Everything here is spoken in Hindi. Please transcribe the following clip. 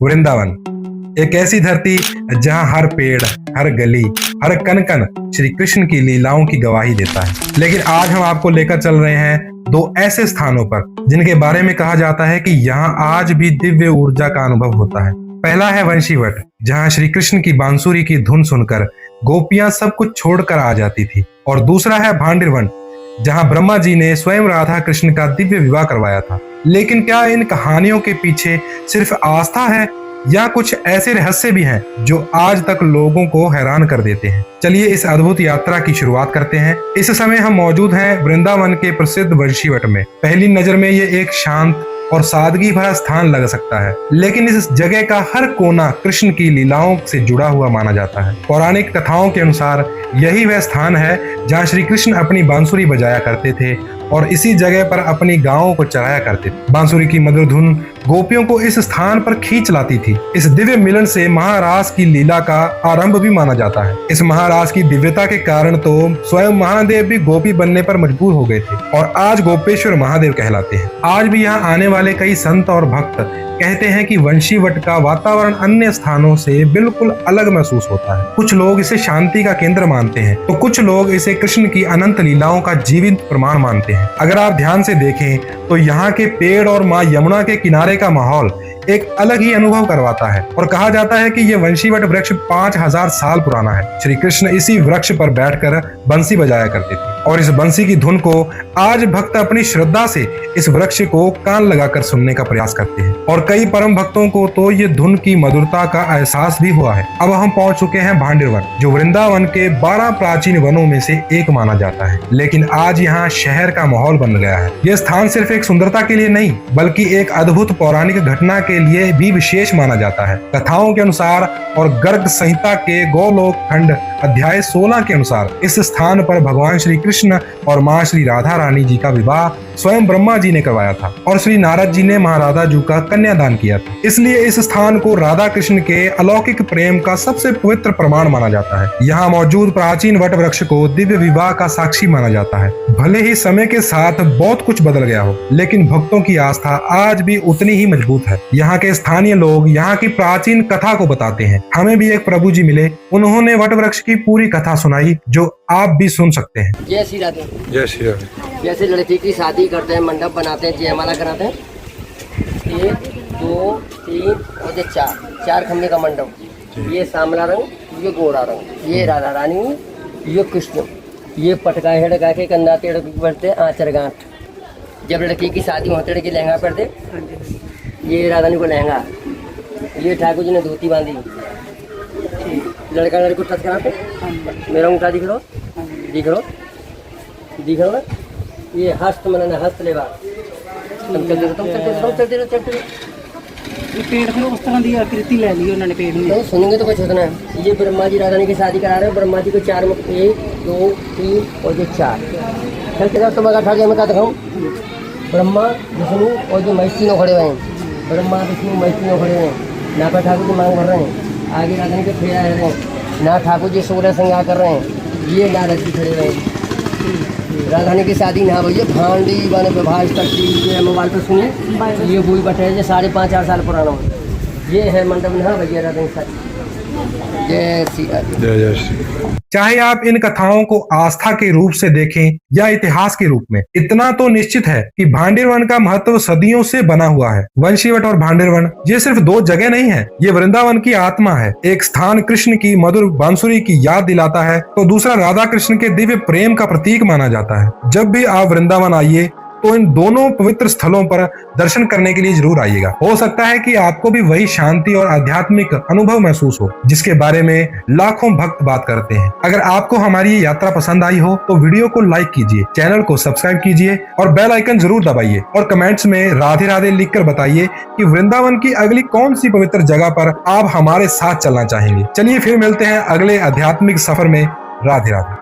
वृंदावन एक ऐसी धरती जहां हर पेड़, हर गली, हर कण कण श्री कृष्ण की लीलाओं की गवाही देता है। लेकिन आज हम आपको लेकर चल रहे हैं दो ऐसे स्थानों पर जिनके बारे में कहा जाता है कि यहाँ आज भी दिव्य ऊर्जा का अनुभव होता है। पहला है वंशीवट, जहाँ श्री कृष्ण की बांसुरी की धुन सुनकर गोपियां सब कुछ छोड़कर आ जाती थी, और दूसरा है भांडिरवन, जहाँ ब्रह्मा जी ने स्वयं राधा कृष्ण का दिव्य विवाह करवाया था। लेकिन क्या इन कहानियों के पीछे सिर्फ आस्था है या कुछ ऐसे रहस्य भी हैं जो आज तक लोगों को हैरान कर देते हैं? चलिए इस अद्भुत यात्रा की शुरुआत करते हैं। इस समय हम मौजूद हैं वृंदावन के प्रसिद्ध वंशीवट में। पहली नजर में ये एक शांत और सादगी भरा स्थान लग सकता है, लेकिन इस जगह का हर कोना कृष्ण की लीलाओं से जुड़ा हुआ माना जाता है। पौराणिक कथाओं के अनुसार यही वह स्थान है जहाँ श्री कृष्ण अपनी बांसुरी बजाया करते थे और इसी जगह पर अपनी गायों को चराया करते थे। बांसुरी की मधुर धुन गोपियों को इस स्थान पर खींच लाती थी। इस दिव्य मिलन से महारास की लीला का आरंभ भी माना जाता है। इस महारास की दिव्यता के कारण तो स्वयं महादेव भी गोपी बनने पर मजबूर हो गए थे और आज गोपेश्वर महादेव कहलाते हैं। आज भी यहाँ आने वाले कई संत और भक्त कहते हैं कि वंशीवट का वातावरण अन्य स्थानों से बिल्कुल अलग महसूस होता है। कुछ लोग इसे शांति का केंद्र मानते हैं तो कुछ लोग इसे कृष्ण की अनंत लीलाओं का जीवित प्रमाण मानते हैं। अगर आप ध्यान से देखें तो यहाँ के पेड़ और माँ यमुना के किनारे का माहौल एक अलग ही अनुभव करवाता है, और कहा जाता है कि यह वंशीवट वृक्ष 5000 साल पुराना है। श्री कृष्ण इसी वृक्ष पर बैठकर बंसी बजाया करते थे और इस बंसी की धुन को आज भक्त अपनी श्रद्धा से इस वृक्ष को कान लगाकर सुनने का प्रयास करते हैं, और कई परम भक्तों को तो ये धुन की मधुरता का एहसास भी हुआ है। अब हम पहुंच चुके हैं भांडिरवन, जो वृंदावन के 12 प्राचीन वनों में से एक माना जाता है, लेकिन आज यहाँ शहर का माहौल बन गया है। यह स्थान सिर्फ एक सुंदरता के लिए नहीं बल्कि एक अद्भुत पौराणिक घटना के लिए भी विशेष माना जाता है। कथाओं के अनुसार और गर्ग संहिता के गोलोक खंड अध्याय 16 के अनुसार इस स्थान पर भगवान श्री कृष्ण और माँ श्री राधा रानी जी का विवाह स्वयं ब्रह्मा जी ने करवाया था और श्री नारद जी ने महाराधा जी का कन्यादान किया था। इसलिए इस स्थान को राधा कृष्ण के अलौकिक प्रेम का सबसे पवित्र प्रमाण माना जाता है। यहाँ मौजूद प्राचीन वट वृक्ष को दिव्य विवाह का साक्षी माना जाता है। भले ही समय के साथ बहुत कुछ बदल गया हो, लेकिन भक्तों की आस्था आज भी उतनी ही मजबूत है। यहाँ के स्थानीय लोग यहाँ की प्राचीन कथा को बताते हैं। हमें भी एक प्रभु जी मिले, उन्होंने वट वृक्ष की पूरी कथा सुनाई जो आप भी सुन सकते हैं। जय श्री राधे। जय श्री राधे। जैसे लड़की की शादी करते हैं, मंडप बनाते हैं, जयमाला कराते हैं, 1 2 3 और ये 4 खंबे का मंडप। ये सांवला रंग, ये गोरा रंग, ये राधा रानी, ये कृष्ण, ये पटका हेड़का के कंधा टेढ़ पड़ते आंचर गांठ। जब लड़की की शादी होते लड़की लहंगा पहनते, ये राधा रानी को लहंगा, ये ठाकुर जी ने धोती बांधी, लड़का लड़की को टच कराते। मेरा अंगूठा दिख रहा दिख रहा ना, ये हस्त मनना हस्त लेवा। तुम चलते रहो। ये पेड़ में उस तरह की आकृति ले ली उन्होंने पेड़ में। नहीं सुनेंगे तो कुछ होता है। ये ब्रह्मा जी राधा रानी की शादी करा रहे हैं। ब्रह्मा जी को 4 मुख, 1 2 3 और ये 4 चलते जाओ। तुम अगर मैं क्या दिखाऊँ? ब्रह्मा विष्णु और जो महेश तीनों खड़े हुए हैं। ब्रह्मा विष्णु महेश तीनों खड़े हुए हैं। ना पर ठाकुर जी मांग भर रहे हैं, आगे राधा रानी के फेरा रह रहे हैं, ना ठाकुर जी 16 श्रृंगार कर रहे हैं, ये नारद जी खड़े हुए हैं। राधा रानी की शादी ना भैया भांडी बने प्रभाष तक मोबाइल पर सुनिए। ये हुई बटे जो 5.5 साल पुराना हो। ये है मंडप ना भैया राधा रानी की शादी। जय श्री राधे। जय श्री। चाहे आप इन कथाओं को आस्था के रूप से देखें या इतिहास के रूप में, इतना तो निश्चित है कि भांडिरवन का महत्व सदियों से बना हुआ है। वंशीवट और भांडिरवन ये सिर्फ 2 जगह नहीं है, ये वृंदावन की आत्मा है। एक स्थान कृष्ण की मधुर बांसुरी की याद दिलाता है तो दूसरा राधा कृष्ण के दिव्य प्रेम का प्रतीक माना जाता है। जब भी आप वृंदावन आइए तो इन दोनों पवित्र स्थलों पर दर्शन करने के लिए जरूर आइएगा। हो सकता है कि आपको भी वही शांति और आध्यात्मिक अनुभव महसूस हो जिसके बारे में लाखों भक्त बात करते हैं। अगर आपको हमारी ये यात्रा पसंद आई हो तो वीडियो को लाइक कीजिए, चैनल को सब्सक्राइब कीजिए और बेल आइकन जरूर दबाइए, और कमेंट्स में राधे राधे लिखकर बताइए कि वृंदावन की अगली कौन सी पवित्र जगह पर आप हमारे साथ चलना चाहेंगे। चलिए फिर मिलते हैं अगले आध्यात्मिक सफर में। राधे राधे।